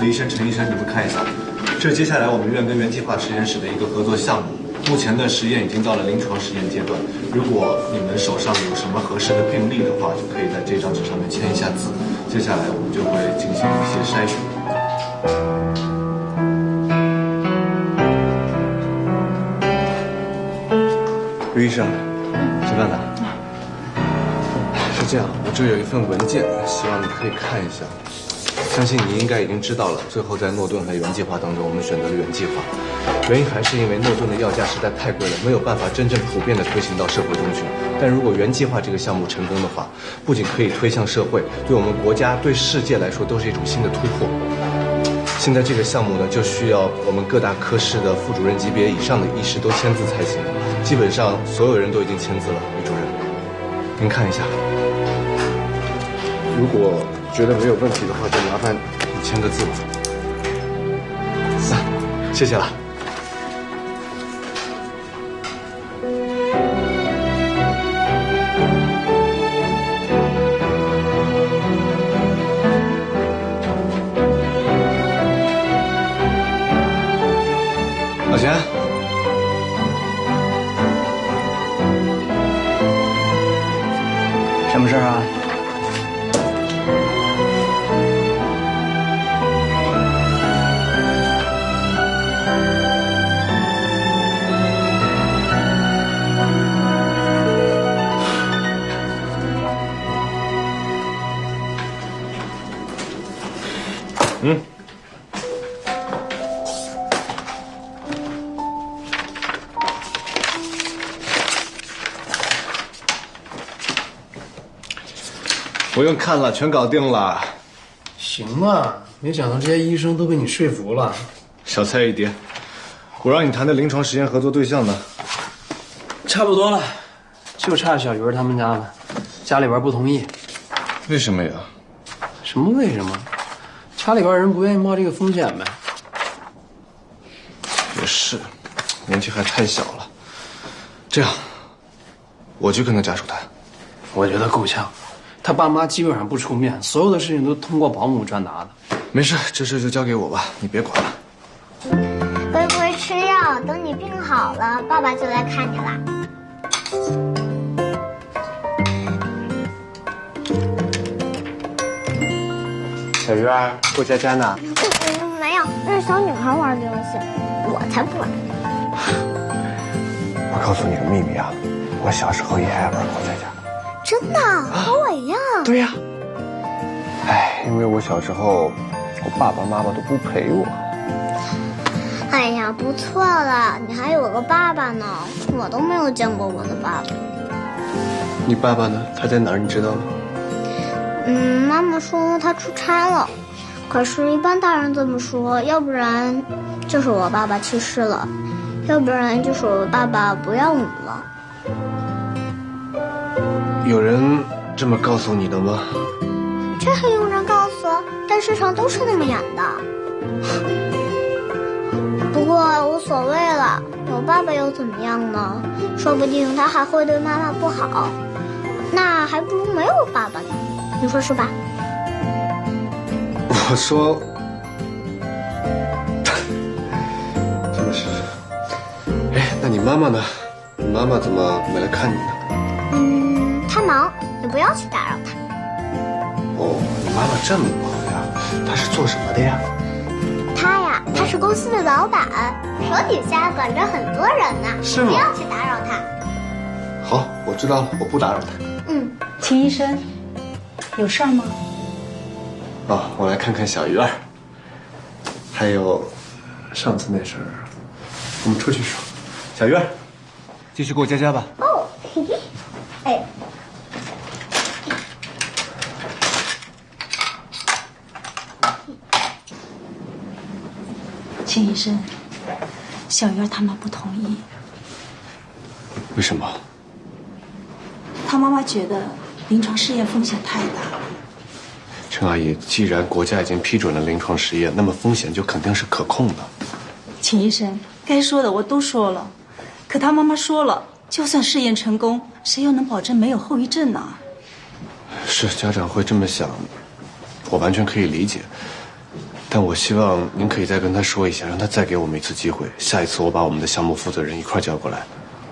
李医生、陈医生，你们看一下，这是接下来我们院跟原计划实验室的一个合作项目。目前的实验已经到了临床实验阶段。如果你们手上有什么合适的病例的话，就可以在这张纸上面签一下字。接下来我们就会进行一些筛选。刘医生，吃饭了。是这样，我这有一份文件，希望你可以看一下。相信你应该已经知道了，最后在诺顿和原计划当中，我们选择了原计划，原因还是因为诺顿的药价实在太贵了，没有办法真正普遍的推行到社会中去。但如果原计划这个项目成功的话，不仅可以推向社会，对我们国家、对世界来说都是一种新的突破。现在这个项目呢，就需要我们各大科室的副主任级别以上的医师都签字才行。基本上所有人都已经签字了，李主任，您看一下。如果觉得没有问题的话，就麻烦你签个字吧。谢谢了。老钱，什么事啊？不用看了，全搞定了。行嘛，没想到这些医生都被你说服了。小菜一碟。我让你谈的临床实验合作对象呢？差不多了，就差小鱼他们家了，家里边不同意。为什么呀？什么为什么？家里边人不愿意冒这个风险呗。也是，年纪还太小了。这样，我去跟他家属谈。我觉得够呛，他爸妈基本上不出面，所有的事情都通过保姆转达的。没事，这事就交给我吧，你别管了。乖乖吃药，等你病好了，爸爸就来看你啦。小鱼儿，过家家呢？没有，那是小女孩玩的游戏，我才不玩。我告诉你个秘密啊，我小时候也爱玩过家家。真的，和我一样。对呀。哎，因为我小时候，我爸爸妈妈都不陪我。哎呀，不错了，你还有个爸爸呢，我都没有见过我的爸爸。你爸爸呢？他在哪儿？你知道吗？妈妈说他出差了，可是，一般大人这么说，要不然就是我爸爸去世了，要不然就是我爸爸不要我了。有人这么告诉你的吗？这还用人告诉？电视上都是那么演的。不过无所谓了，有爸爸又怎么样呢？说不定他还会对妈妈不好，那还不如没有爸爸呢。你说是吧？我说，真的是。哎，那你妈妈呢？你妈妈怎么没来看你呢？她忙，你不要去打扰她。哦，你妈妈这么忙呀？她是做什么的呀？她是公司的老板，手底下管着很多人呢。是吗？不要去打扰她。好，我知道了，我不打扰她。秦医生，有事儿吗？哦，我来看看小鱼儿，还有上次那事儿，我们出去说。小鱼儿，继续过家家吧。哦，嘿嘿，哎。秦医生，小鱼儿他妈不同意。为什么？他妈妈觉得临床试验风险太大了。陈阿姨，既然国家已经批准了临床实验，那么风险就肯定是可控的。秦医生，该说的我都说了，可他妈妈说了，就算试验成功，谁又能保证没有后遗症呢？是家长会这么想，我完全可以理解。但我希望您可以再跟他说一下，让他再给我们一次机会。下一次我把我们的项目负责人一块叫过来，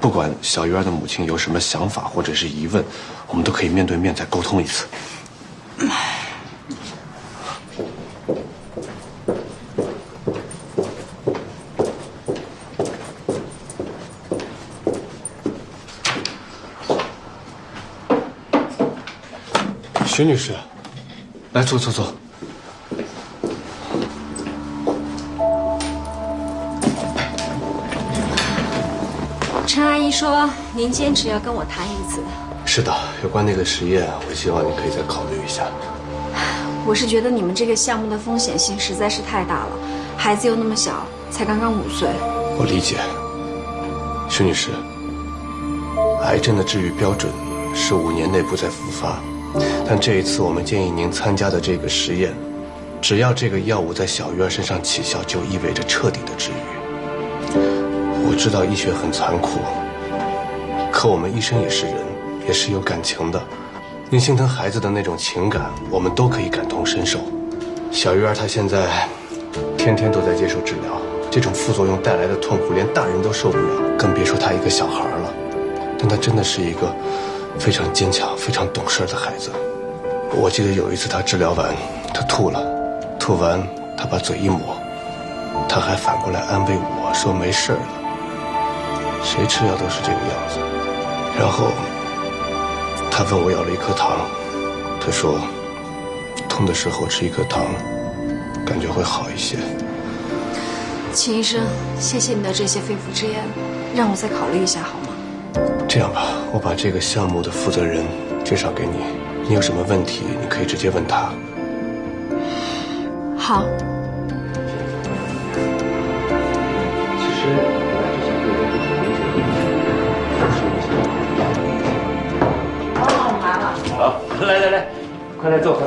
不管小鱼儿的母亲有什么想法或者是疑问，我们都可以面对面再沟通一次。徐女士，来坐。陈阿姨说您坚持要跟我谈一次。是的，有关那个实验，我希望你可以再考虑一下。我是觉得你们这个项目的风险性实在是太大了，孩子又那么小，才刚刚5岁。我理解，徐女士，癌症的治愈标准是5年内不再复发，但这一次我们建议您参加的这个实验，只要这个药物在小鱼儿身上起效，就意味着彻底的治愈。我知道医学很残酷，可我们医生也是人，也是有感情的。您心疼孩子的那种情感，我们都可以感同身受。小鱼儿她现在天天都在接受治疗，这种副作用带来的痛苦，连大人都受不了，更别说她一个小孩了。但她真的是一个非常坚强、非常懂事的孩子。我记得有一次她治疗完，她吐了，吐完她把嘴一抹，她还反过来安慰我说没事了。谁吃药都是这个样子。然后他问我要了一颗糖，他说痛的时候吃一颗糖，感觉会好一些。秦医生，谢谢你的这些肺腑之言，让我再考虑一下好吗？这样吧，我把这个项目的负责人介绍给你，你有什么问题你可以直接问他。好。好，来，快来坐。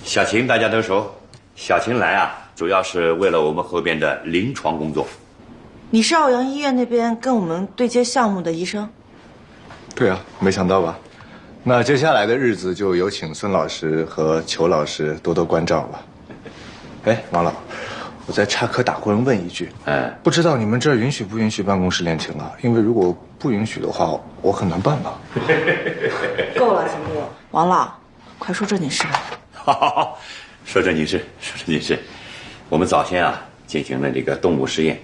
小秦大家都熟，小秦来啊，主要是为了我们后边的临床工作。你是奥阳医院那边跟我们对接项目的医生？对啊，没想到吧？那接下来的日子就有请孙老师和裘老师多多关照了。哎，王老，我再插科打诨问一句，不知道你们这儿允许不允许办公室恋情啊？因为如果不允许的话，我很难办了。够了，秦哥，王老，快说正经事吧。好，说正经事。我们早先啊进行了这个动物实验，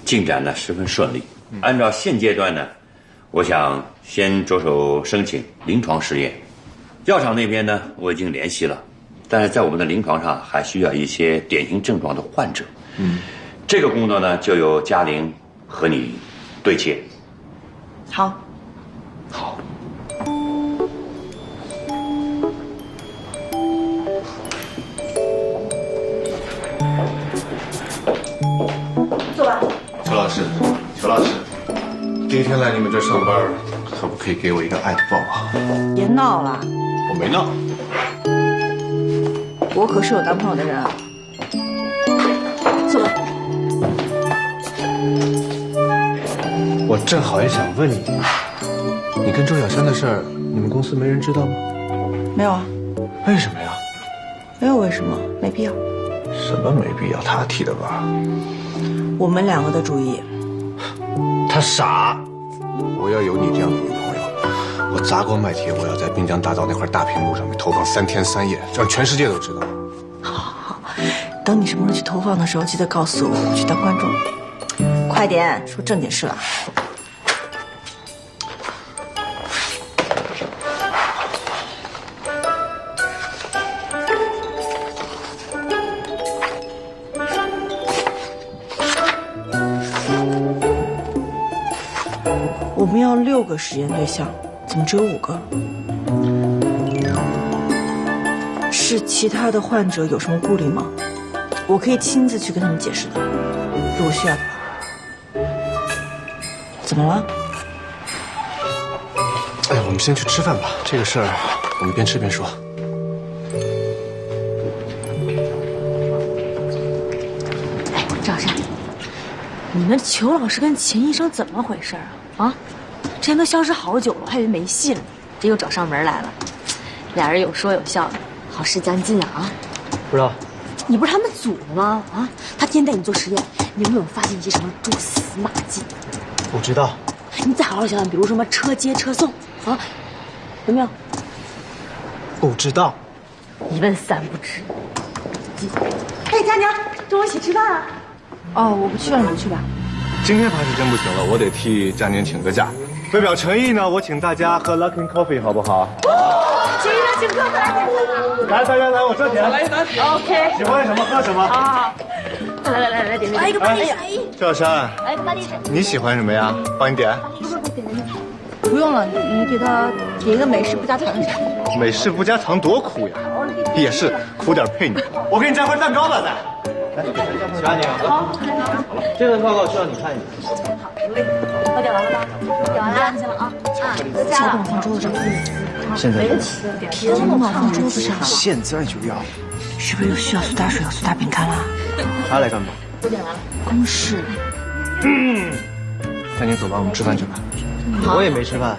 进展呢十分顺利。按照现阶段呢，我想先着手申请临床试验。药厂那边呢，我已经联系了。但是在我们的临床上还需要一些典型症状的患者，这个工作呢就由嘉玲和你对接。好。坐吧。裘老师，第一天来你们这儿上班，可不可以给我一个爱的抱抱？别闹了，我没闹。我可是有男朋友的人啊。坐吧。我正好也想问你，你跟周小山的事儿，你们公司没人知道吗？没有啊。为什么呀？没有为什么，没必要。什么没必要？他提的吧？我们两个的主意。他傻。我要有你这样的女朋友，我砸锅卖铁，我要在滨江大道那块大屏幕上面投放3天3夜，让全世界都知道。好，等你什么时候去投放的时候，记得告诉我，我去当观众。快点说正经事了。我们要6个实验对象，怎么只有5个？是其他的患者有什么顾虑吗？我可以亲自去跟他们解释的，如果需要的话。怎么了？哎，我们先去吃饭吧，这个事儿我们边吃边说。哎，赵山，你们裘老师跟秦医生怎么回事啊？之前都消失好久了，我还以为没戏了，这又找上门来了。俩人有说有笑的，好事将近啊！不知道，你不是他们组的吗？啊，他天天带你做实验，你有没有发现一些什么蛛丝马迹？不知道。你再好好想想，比如什么车接车送啊，有没有？不知道。一问三不知。哎，佳宁，跟我一起吃饭啊！哦，我不去了，你们去吧。今天怕是真不行了，我得替佳宁请个假。为表诚意呢，我请大家喝 Luckin Coffee 好不好？请客，请客，快来！来，大家来，我这点。来一单。OK。喜欢什么喝什么。好。来，点。来一个巴黎闪。赵珊，来一个巴黎闪。你喜欢什么呀？帮你点。不用了，你给他点一个美式不加糖的茶。美式不加糖多苦呀！也是，苦点配你。我给你加块蛋糕吧，再。来，佳宁。好。这份报告需要你看一下。好，我点完了吧？点完了，安心了啊！都加了。放桌子上。现在就要。真的放桌子上。现在就要。是不是又需要苏打水和苏打饼干啦？还来干嘛？都点完了。公事。佳宁，走吧，我们吃饭去吧。我也没吃饭，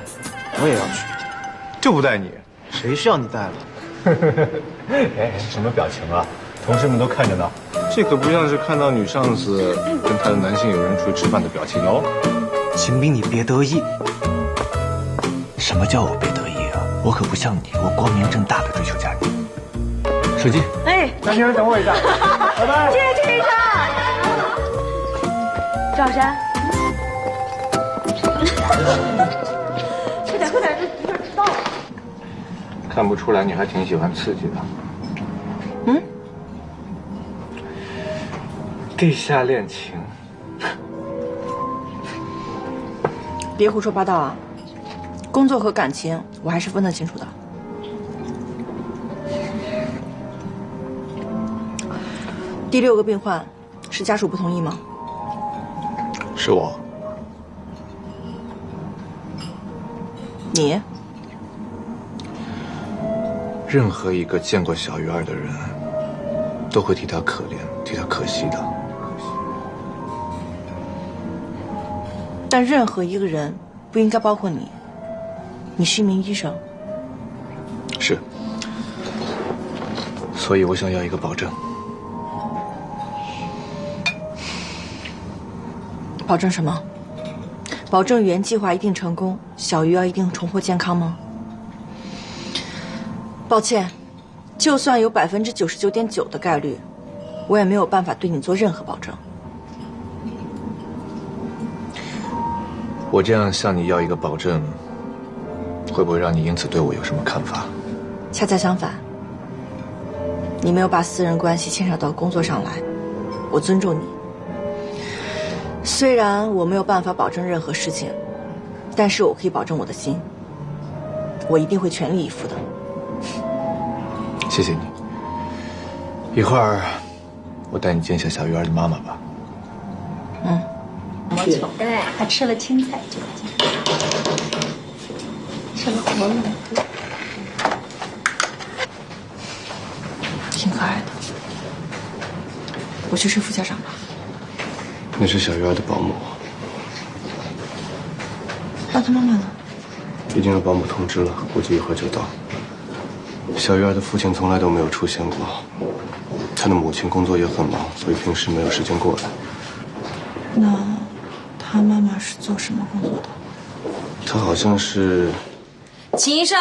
我也要去。就不带你。谁需要你带了？哎，什么表情啊？同事们都看着呢。这可不像是看到女上司跟她的男性友人出去吃饭的表情哦。秦兵，你别得意。什么叫我别得意啊？我可不像你，我光明正大的追求佳宁。手机。哎，佳宁，等我一下。拜拜。这一张。赵珊。快点，这一会儿迟到了。看不出来，你还挺喜欢刺激的。嗯。地下恋情。别胡说八道啊！工作和感情我还是分得清楚的。第6个病患是家属不同意吗？是我。你？任何一个见过小鱼儿的人，都会替他可怜，替他可惜的。但任何一个人不应该包括你。你是一名医生。是。所以我想要一个保证。保证什么？保证原计划一定成功，小鱼儿一定重获健康吗？抱歉，就算有99.9%的概率，我也没有办法对你做任何保证。我这样向你要一个保证，会不会让你因此对我有什么看法？恰恰相反，你没有把私人关系牵扯到工作上来，我尊重你。虽然我没有办法保证任何事情，但是我可以保证我的心，我一定会全力以赴的。谢谢你。一会儿我带你见一下小鱼儿的妈妈吧。嗯。对，还吃了青菜卷心，吃了活萝卜，挺可爱的。我去睡副驾上吧。那是小鱼儿的保姆。那他妈妈呢？已经有保姆通知了，估计一会儿就到。小鱼儿的父亲从来都没有出现过，他的母亲工作也很忙，所以平时没有时间过来。那他妈妈是做什么工作的？他好像是……秦医生。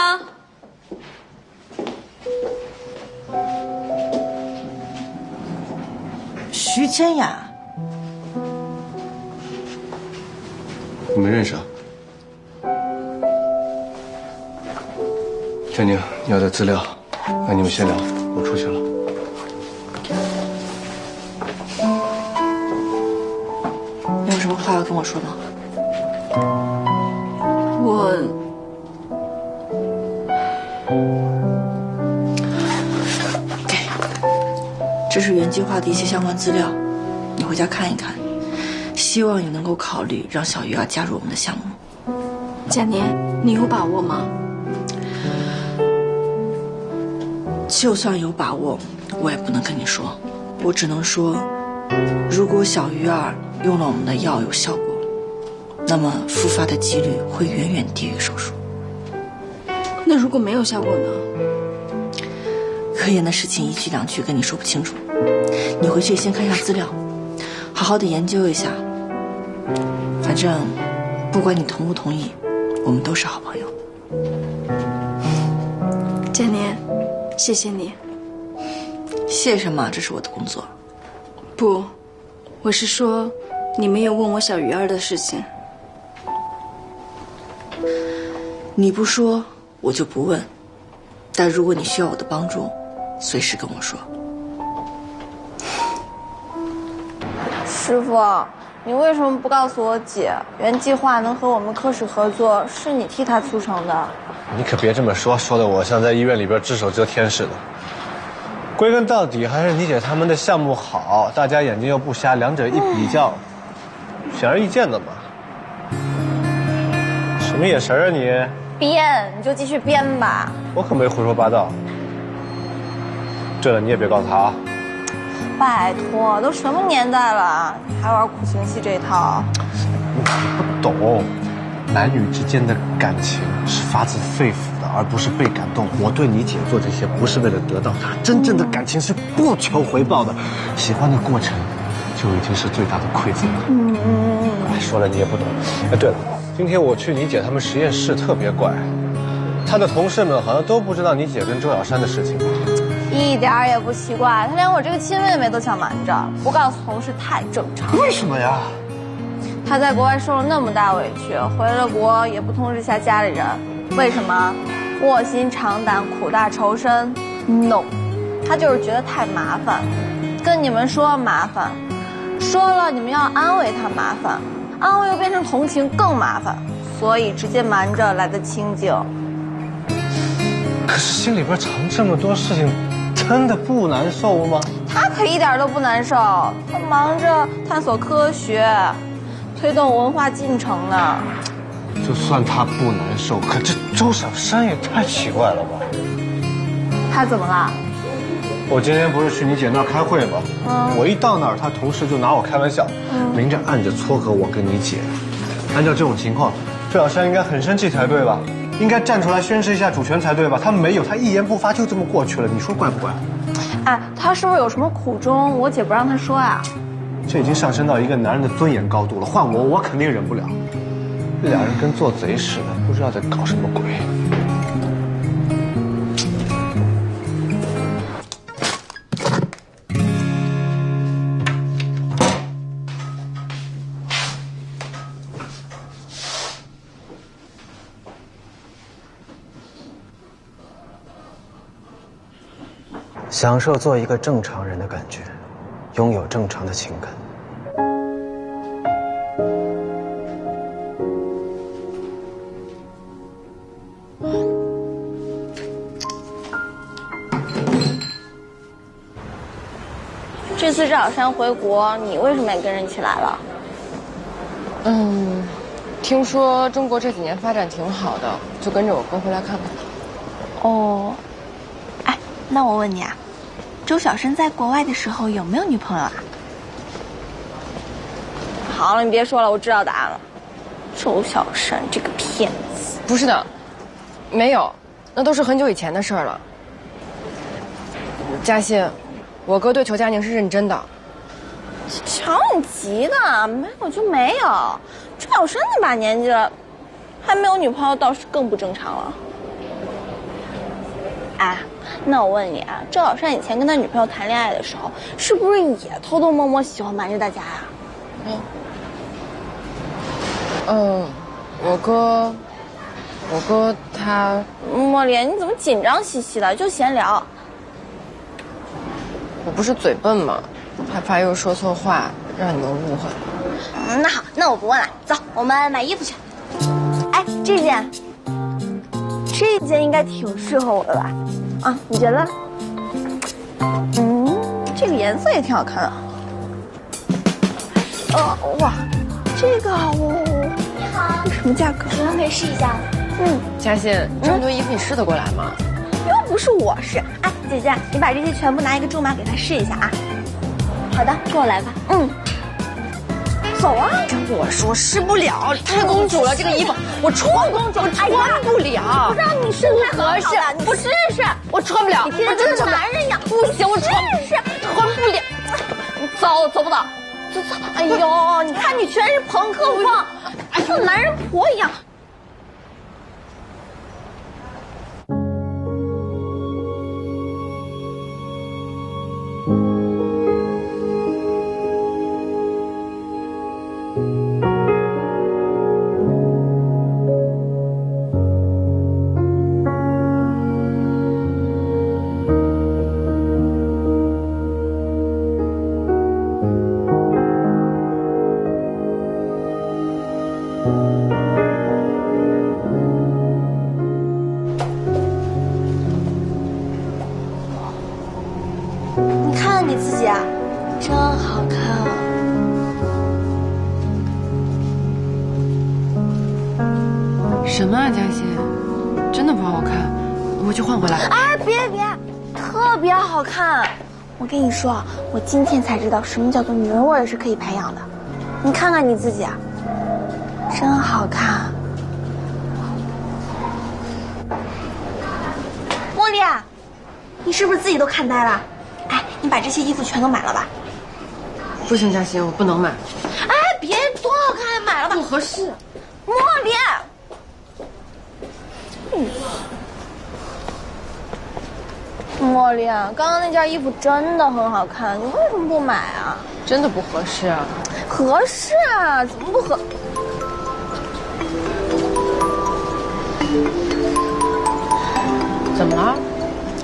徐千雅。你们认识啊？佳宁，你要的资料，那你们先聊，我出去了。你有什么话要跟我说吗？这是原计划的一些相关资料，你回家看一看。希望你能够考虑让小鱼儿加入我们的项目。佳宁，你有把握吗？就算有把握，我也不能跟你说。我只能说，如果小鱼儿用了我们的药有效果，那么复发的几率会远远低于手术。那如果没有效果呢？科研的事情一句两句跟你说不清楚，你回去先看一下资料，好好的研究一下。反正不管你同不同意，我们都是好朋友。佳年，谢谢你。谢什么？这是我的工作。不，我是说，你没有问我小鱼儿的事情。你不说，我就不问。但如果你需要我的帮助，随时跟我说。师傅，你为什么不告诉我姐，原计划能和我们科室合作，是你替她促成的？你可别这么说，说的我像在医院里边只手遮天似的。归根到底还是你姐他们的项目好，大家眼睛又不瞎，两者一比较，显而易见的嘛。什么眼神啊你？编，你就继续编吧。我可没胡说八道。对了，你也别告诉他啊。拜托，都什么年代了，你还玩苦情戏这一套？你不懂，男女之间的感情是发自肺腑的，而不是被感动。我对你姐做这些，不是为了得到她，真正的感情是不求回报的。喜欢的过程就已经是最大的馈赠了。哎，说了你也不懂。哎，对了，今天我去你姐他们实验室，特别怪，她的同事们好像都不知道你姐跟周小山的事情。一点儿也不奇怪，他连我这个亲妹妹都想瞒着，不告诉同事太正常。为什么呀？他在国外受了那么大委屈，回了国也不通知下家里人，为什么？卧薪尝胆，苦大仇深 ？No， 他就是觉得太麻烦，跟你们说麻烦，说了你们要安慰他麻烦，安慰又变成同情更麻烦，所以直接瞒着来的清静。可是心里边藏这么多事情，真的不难受吗？他可一点都不难受，他忙着探索科学，推动文化进程呢。就算他不难受，可这周小山也太奇怪了吧？他怎么了？我今天不是去你姐那儿开会吗？我一到那儿，他同事就拿我开玩笑，明着暗着撮合我跟你姐。按照这种情况，周小山应该很生气才对吧？应该站出来宣示一下主权才对吧？他没有，他一言不发就这么过去了，你说怪不怪？哎，他是不是有什么苦衷？我姐不让他说啊。这已经上升到一个男人的尊严高度了，换我肯定忍不了。这俩人跟做贼似的，不知道在搞什么鬼。享受做一个正常人的感觉，拥有正常的情感。这次赵小山回国，你为什么也跟着一起来了？听说中国这几年发展挺好的，就跟着我哥回来看看。哦，哎，那我问你啊，周小山在国外的时候有没有女朋友啊？好了，你别说了，我知道答案了。周小山这个骗子。不是的，没有，那都是很久以前的事儿了。嘉欣，我哥对裘佳宁是认真的。瞧你急的，没有就没有。周小山那把年纪了，还没有女朋友倒是更不正常了。哎，那我问你啊，周小山以前跟他女朋友谈恋爱的时候，是不是也偷偷摸摸喜欢瞒着大家呀？我哥他……莫莲，你怎么紧张兮兮的？就闲聊。我不是嘴笨吗？害怕又说错话，让你们误会。那好，那我不问了，走，我们买衣服去。哎，这件应该挺适合我的吧？啊，你觉得？这个颜色也挺好看的。哇，这个你好，这什么价格？请问可以试一下？嘉欣，这么多衣服你试得过来吗？又不是我试。哎，姐姐，你把这些全部拿一个重码给他试一下啊。好的，跟我来吧。走啊！跟我说试不了，太公主了，这个衣服我穿不了，不试试，我穿不了，你天天跟个男人一样，不行，我穿不了，走不走？走，哎呦，你看你全是朋克风，像男人婆一样。你看你自己啊，真好看啊！什么啊，嘉欣，真的不好看，我去换回来。哎，别，特别好看！我跟你说，我今天才知道什么叫做女人味是可以培养的。你看看你自己啊，真好看。茉莉啊，你是不是自己都看呆了？哎，你把这些衣服全都买了吧。不行，嘉欣，我不能买。哎，别，多好看，买了吧。不合适。茉莉。茉莉啊，刚刚那件衣服真的很好看，你为什么不买啊？真的不合适啊。合适啊，怎么不合？怎么了？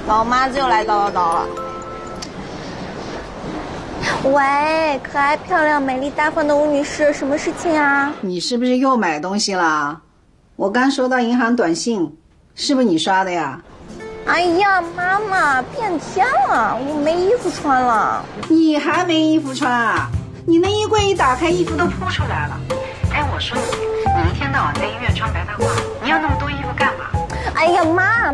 老妈子又来叨了。喂，可爱漂亮、美丽大方的吴女士，什么事情啊？你是不是又买东西了？我刚收到银行短信，是不是你刷的呀？哎呀，妈妈，变天了，我没衣服穿了。你还没衣服穿啊？你那衣柜一打开，衣服都铺出来了。哎，我说你一天到晚在医院穿白大褂，你要那么多衣服干嘛？哎呀，妈，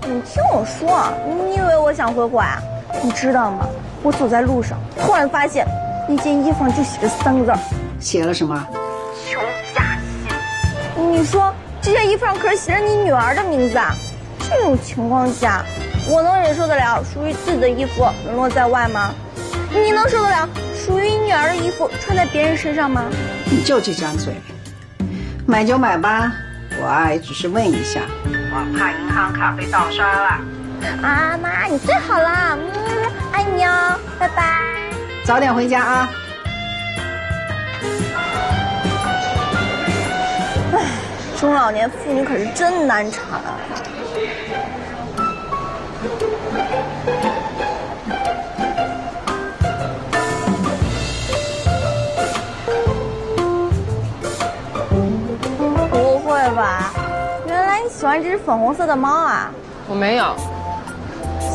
你听我说，你以为我想挥霍啊？你知道吗？我走在路上，突然发现那件衣服上就写着3个字，写了什么？邱嘉欣。你说这件衣服上可是写着你女儿的名字啊！这种情况下，我能忍受得了属于自己的衣服沦落在外吗？你能受得了属于你女儿的衣服穿在别人身上吗？你就这张嘴，买就买吧，我也只是问一下，我怕银行卡被盗刷了。啊，妈，你最好了，爱你哦，拜拜。早点回家啊。唉，中老年妇女可是真难产啊。不会吧？原来你喜欢这只粉红色的猫啊？我没有。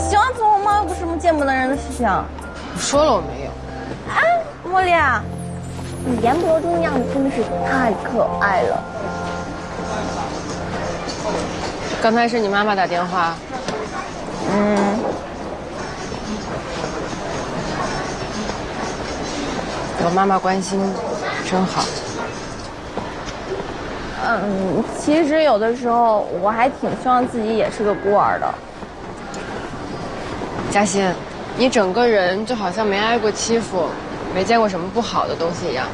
喜欢粉红猫又不是什么见不得人的事情。我说了我没有。哎，茉莉啊，你言不由衷的样子真的是太可爱了。刚才是你妈妈打电话。有妈妈关心，真好。其实有的时候我还挺希望自己也是个孤儿的。嘉欣，你整个人就好像没挨过欺负，没见过什么不好的东西一样。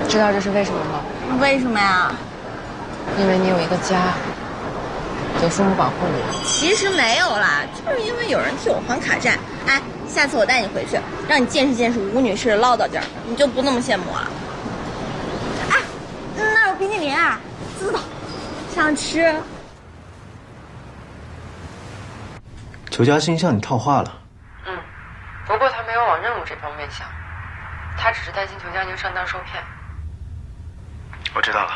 知道这是为什么吗？为什么呀？因为你有一个家，有父母保护你。其实没有啦，就是因为有人替我还卡债。哎，下次我带你回去，让你见识见识吴女士的唠叨劲儿，你就不那么羡慕我了。哎，那有冰淇淋啊，知道，想吃。裘嘉欣向你套话了。不过他没有往任务这方面想，他只是担心裘佳宁上当受骗。我知道了。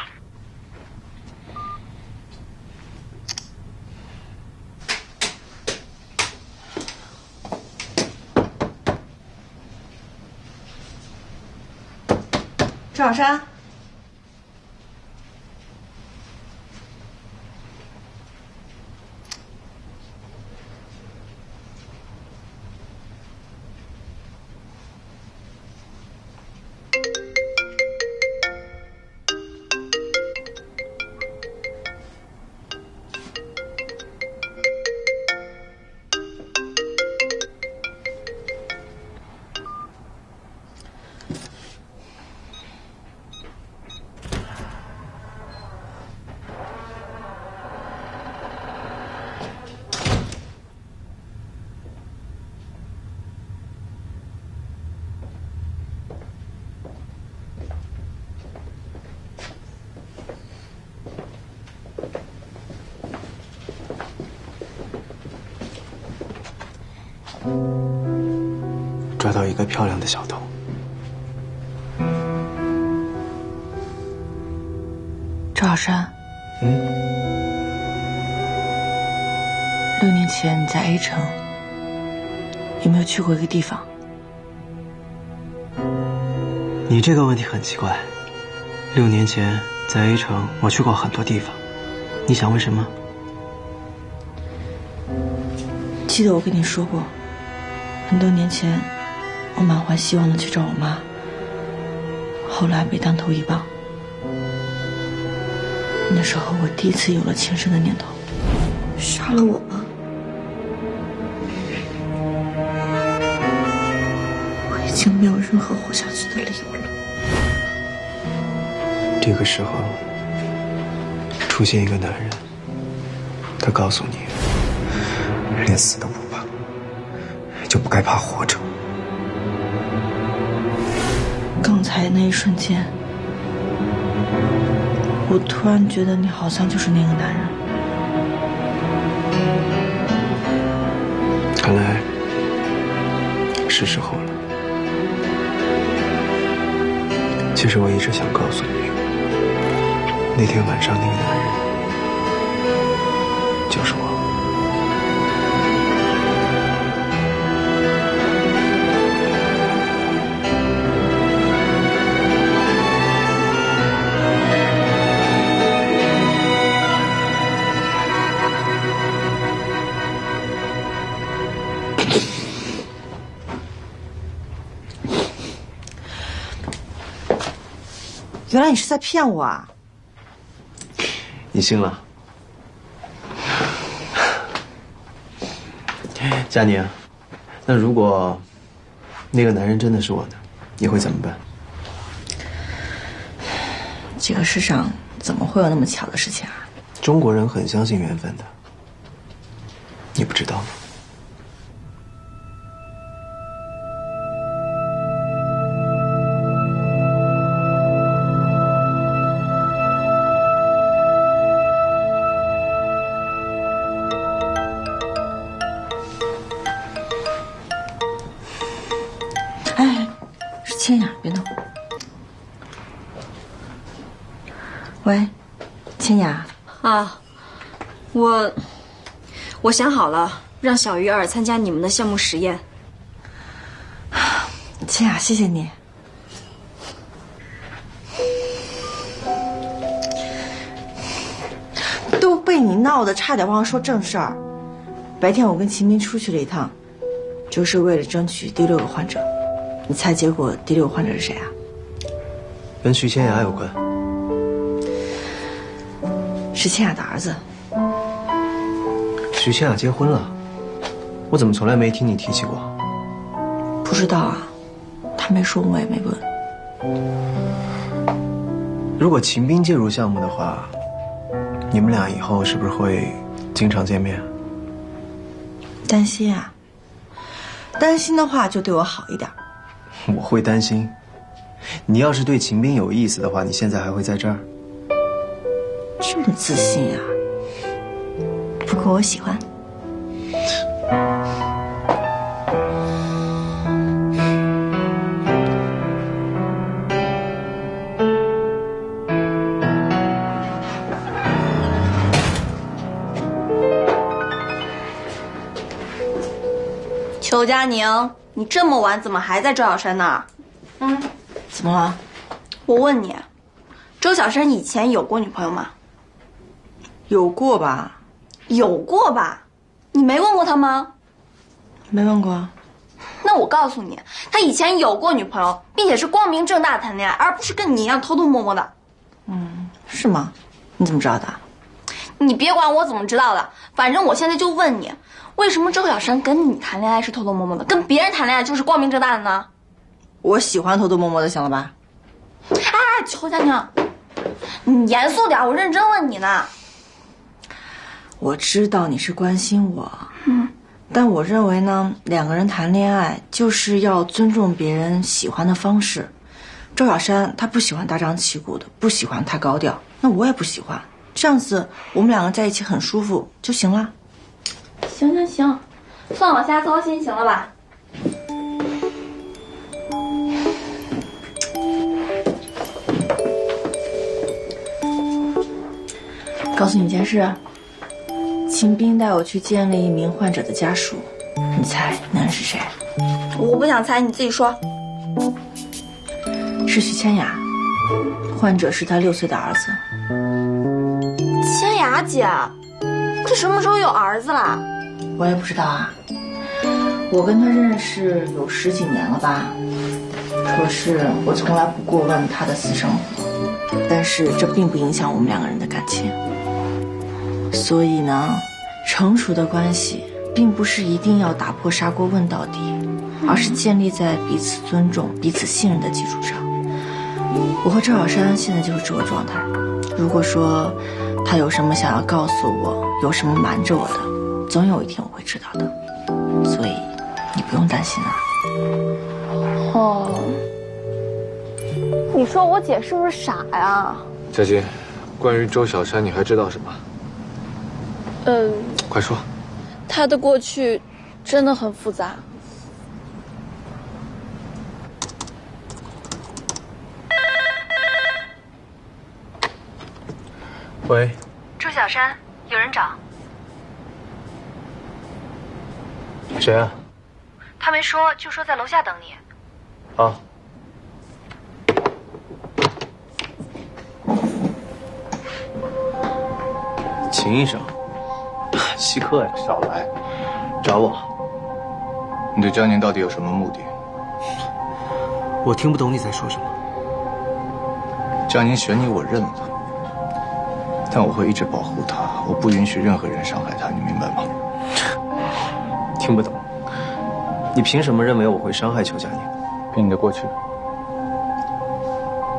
赵小山。抓到一个漂亮的小偷。赵小山，6年前你在 A 城有没有去过一个地方？你这个问题很奇怪。6年前在 A 城，我去过很多地方。你想问什么？记得我跟你说过，很多年前，我满怀希望的去找我妈，后来被当头一棒。那时候我第一次有了轻生的念头，杀了我吧。我已经没有任何活下去的理由了。这个时候，出现一个男人，他告诉你，连死都不怕，就不该怕活着。刚才那一瞬间，我突然觉得你好像就是那个男人。看来是时候了。其实我一直想告诉你，那天晚上那个男人就是我。原来你是在骗我啊！你信了？佳宁，那如果那个男人真的是我呢，你会怎么办？这个世上怎么会有那么巧的事情啊？中国人很相信缘分的，你不知道吗？千雅，别动。喂，千雅啊，我想好了，让小鱼儿参加你们的项目实验。千雅，谢谢你。都被你闹得差点忘了说正事儿。白天我跟秦明出去了一趟，就是为了争取第6个患者。你猜结果第6个患者是谁啊？跟徐千雅有关。是千雅的儿子。徐千雅结婚了，我怎么从来没听你提起过？不知道啊，他没说，我也没问。如果秦斌介入项目的话，你们俩以后是不是会经常见面？担心啊。担心的话就对我好一点。我会担心。你要是对秦斌有意思的话，你现在还会在这儿？这么自信啊！不过我喜欢。邱佳宁，你这么晚怎么还在周小山那儿？怎么了？我问你，周小山以前有过女朋友吗？有过吧？有过吧？你没问过他吗？没问过。那我告诉你，他以前有过女朋友，并且是光明正大谈恋爱，而不是跟你一样偷偷摸摸的。是吗？你怎么知道的？你别管我怎么知道的，反正我现在就问你，为什么周小山跟你谈恋爱是偷偷摸摸的，跟别人谈恋爱就是光明正大的呢？我喜欢偷偷摸摸的，想了吧？哎，邱佳宁，你严肃点，我认真问你呢。我知道你是关心我，但我认为呢，2个人谈恋爱就是要尊重别人喜欢的方式。周小山他不喜欢大张旗鼓的，不喜欢太高调，那我也不喜欢。这样子我们2个在一起很舒服就行了。行，算我瞎操心，行了吧？告诉你件事，秦兵带我去见了一名患者的家属，你猜那人是谁？我不想猜，你自己说。是徐千雅，患者是他6岁的儿子。千雅姐，这什么时候有儿子啦？我也不知道啊，我跟他认识有10几年了吧，可是我从来不过问他的私生活，但是这并不影响我们2个人的感情。所以呢，成熟的关系并不是一定要打破砂锅问到底，而是建立在彼此尊重、彼此信任的基础上。我和赵小山现在就是这个状态。如果说他有什么想要告诉我，有什么瞒着我的，总有一天我会知道的。所以你不用担心啊。哦，你说我姐是不是傻呀？佳琪，关于周小山，你还知道什么？快说。她的过去真的很复杂。喂，周小山，有人找。谁啊？他没说，就说在楼下等你。啊。秦医生，稀客呀，少来，找我。你对江宁到底有什么目的？我听不懂你在说什么。江宁选你，我认了，但我会一直保护他，我不允许任何人伤害他，你明白吗？听不懂。你凭什么认为我会伤害邱佳宁？凭你的过去。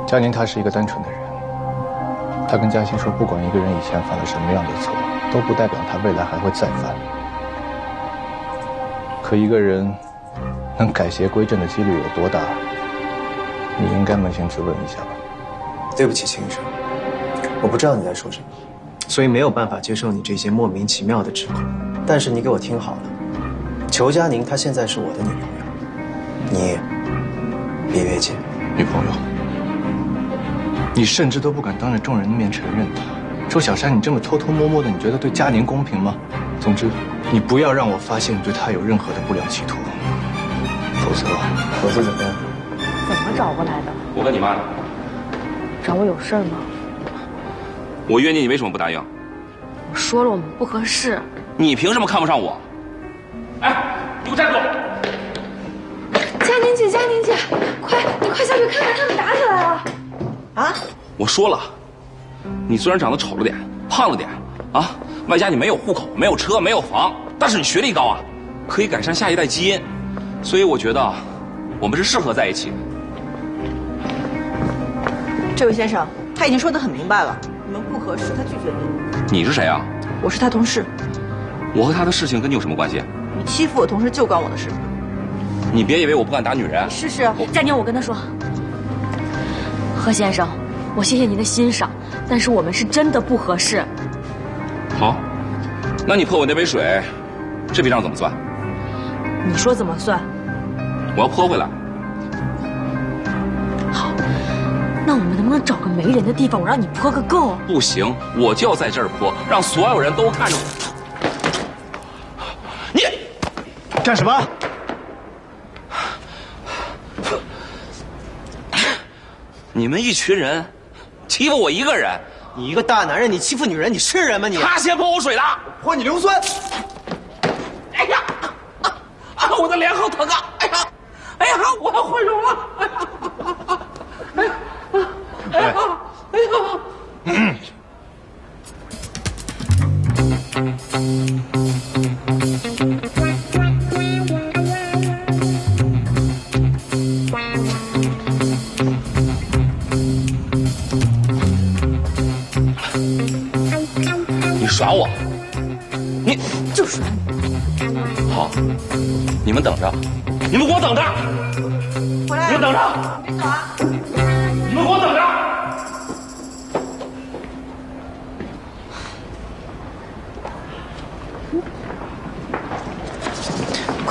佳宁他是一个单纯的人，他跟嘉欣说，不管一个人以前犯了什么样的错，都不代表他未来还会再犯。可一个人能改邪归正的几率有多大？你应该扪心自问一下吧。对不起，秦医生，我不知道你在说什么，所以没有办法接受你这些莫名其妙的指控。但是你给我听好了，裘佳宁她现在是我的女朋友，你别越界。女朋友？你甚至都不敢当着众人的面承认她。周小山，你这么偷偷摸摸的，你觉得对佳宁公平吗？总之，你不要让我发现你对她有任何的不良企图，否则怎么样？怎么找过来的？我跟你妈呢。找我有事吗？我约你为什么不答应？我说了我们不合适。你凭什么看不上我？哎，你给我站住！佳宁姐，佳宁姐，你快下去看看，他们打起来了！啊！我说了，你虽然长得丑了点，胖了点，啊，外加你没有户口、没有车、没有房，但是你学历高啊，可以改善下一代基因，所以我觉得我们是适合在一起的。这位先生，他已经说得很明白了，你们不合适，他拒绝你。你是谁啊？我是他同事。我和他的事情跟你有什么关系？你欺负我同事就关我的事。你别以为我不敢打女人。试试。佳宁，我跟他说，何先生，我谢谢您的欣赏，但是我们是真的不合适。好，那你泼我那杯水，这笔账怎么算？你说怎么算？我要泼回来。好，那我们能不能找个没人的地方，我让你泼个够？不行，我就要在这儿泼，让所有人都看着我。你干什么？你们一群人欺负我一个人。你一个大男人，你欺负女人，你是人吗你？他先泼我水的，泼你硫酸。哎呀，我的脸好疼啊！哎呀，我要毁容了！哎呀，哎呀，哎呀！你耍我？你就耍你！好，你们等着，你们给我等着！回来！你们等着！别走啊！你们给我等着！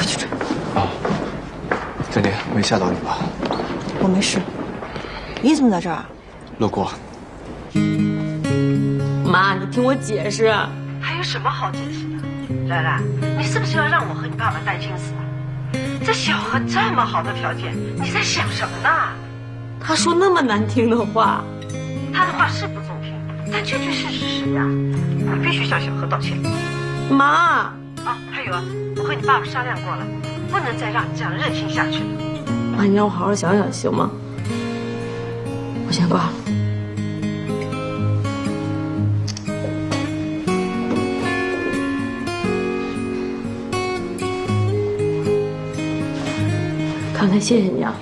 回去睡。啊，再见，没吓到你吧？我没事。你怎么在这儿？路过。妈，你听我解释。还有什么好解释的？兰兰，你是不是要让我和你爸爸担心死啊？这小何这么好的条件，你在想什么呢？他说那么难听的话。他的话是不中听，但这句是事实呀。你必须向小何道歉。妈。啊，还有啊，我和你爸爸商量过了，不能再让你这样任性下去了。妈，你让我好好想想行吗？我先挂了。刚才谢谢你啊。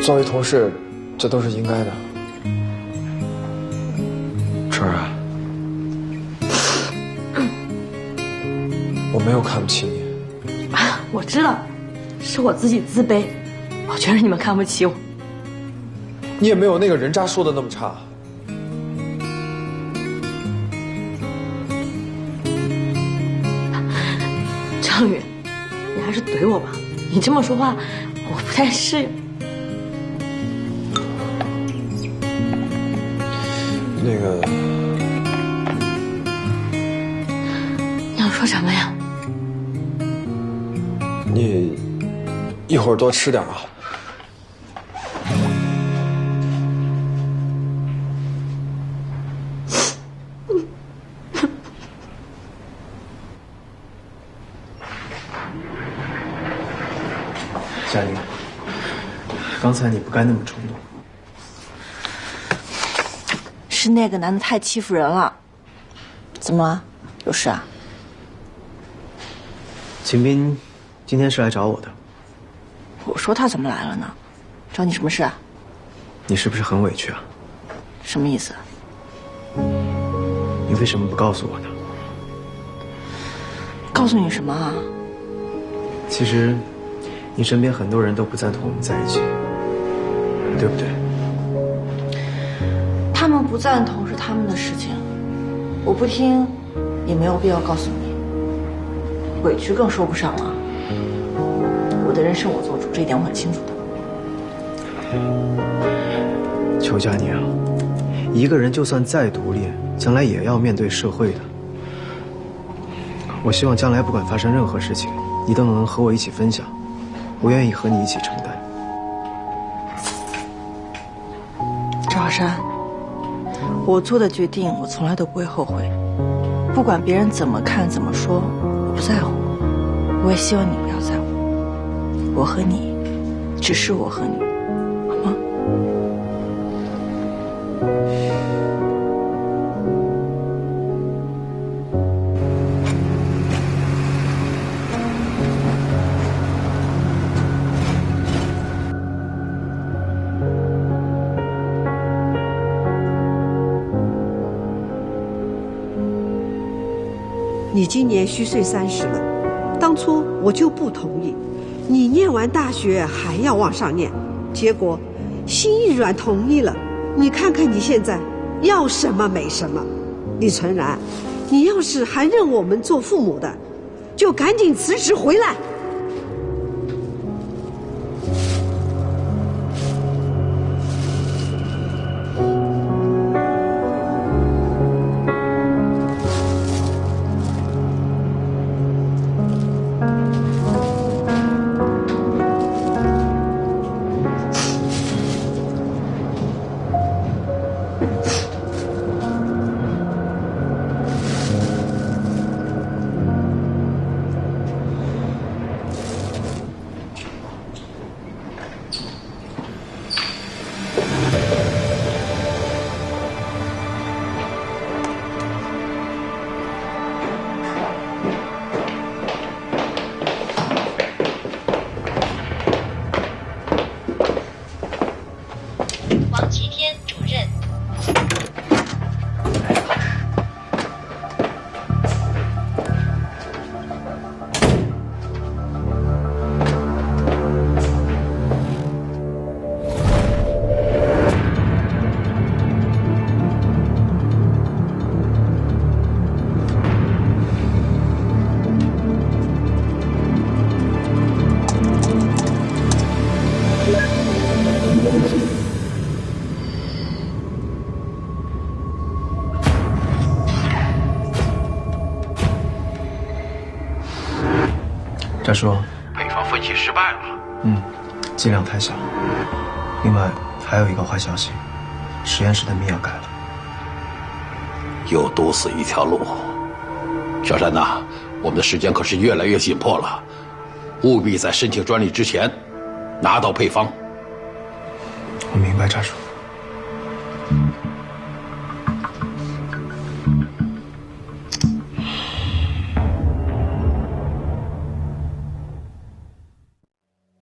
作为同事，这都是应该的。春儿啊，我没有看不起你。我知道，是我自己自卑，我觉得你们看不起我。你也没有那个人渣说的那么差。张宇，你还是怼我吧，你这么说话，我不太适应。那个，你要说什么呀？你一会儿多吃点啊。佳宁，刚才你不该那么冲动。是那个男的太欺负人了。怎么了？有事啊？秦斌今天是来找我的。我说他怎么来了呢？找你什么事啊？你是不是很委屈啊？什么意思？你为什么不告诉我呢？告诉你什么啊？其实，你身边很多人都不赞同我们在一起，对不对？他们不赞同是他们的事情，我不听，也没有必要告诉你。委屈更说不上了。我的人生我做主，这一点我很清楚的。邱佳宁啊，一个人就算再独立，将来也要面对社会的。我希望将来不管发生任何事情，你都能和我一起分享，我愿意和你一起承担。赵浩山，我做的决定我从来都不会后悔，不管别人怎么看怎么说，我不在乎，我也希望你不要在乎。我和你，只是我和你，好吗？你今年虚岁30了，当初我就不同意，你念完大学还要往上念，结果心一软同意了。你看看你现在，要什么没什么。李纯然，你要是还认我们做父母的，就赶紧辞职回来。渣叔，配方分析失败了。剂量太小。另外还有一个坏消息，实验室的密钥改了。又堵死一条路。小山呐，我们的时间可是越来越紧迫了，务必在申请专利之前拿到配方。我明白，渣叔。